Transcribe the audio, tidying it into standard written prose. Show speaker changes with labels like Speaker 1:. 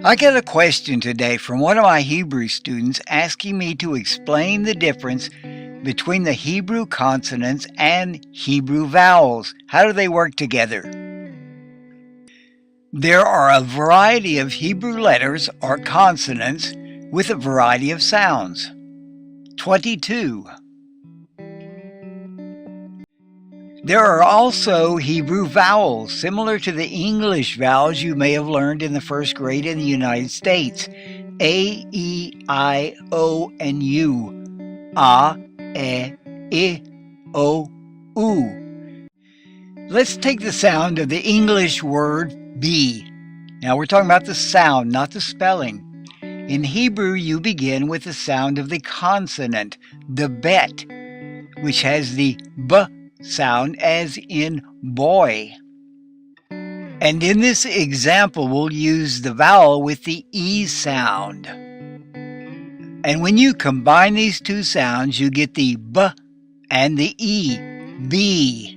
Speaker 1: I got a question today from one of my Hebrew students asking me to explain the difference between the Hebrew consonants and Hebrew vowels. How do they work together? There are a variety of Hebrew letters or consonants with a variety of sounds. 22. There are also Hebrew vowels, similar to the English vowels you may have learned in the first grade in the United States. A, E, I, O, and U. A, E, I, O, U. Let's take the sound of the English word be. Now we're talking about the sound, not the spelling. In Hebrew, you begin with the sound of the consonant, the bet, which has the b sound as in boy. And in this example, we'll use the vowel with the E sound. And when you combine these two sounds, you get the b and the E, be.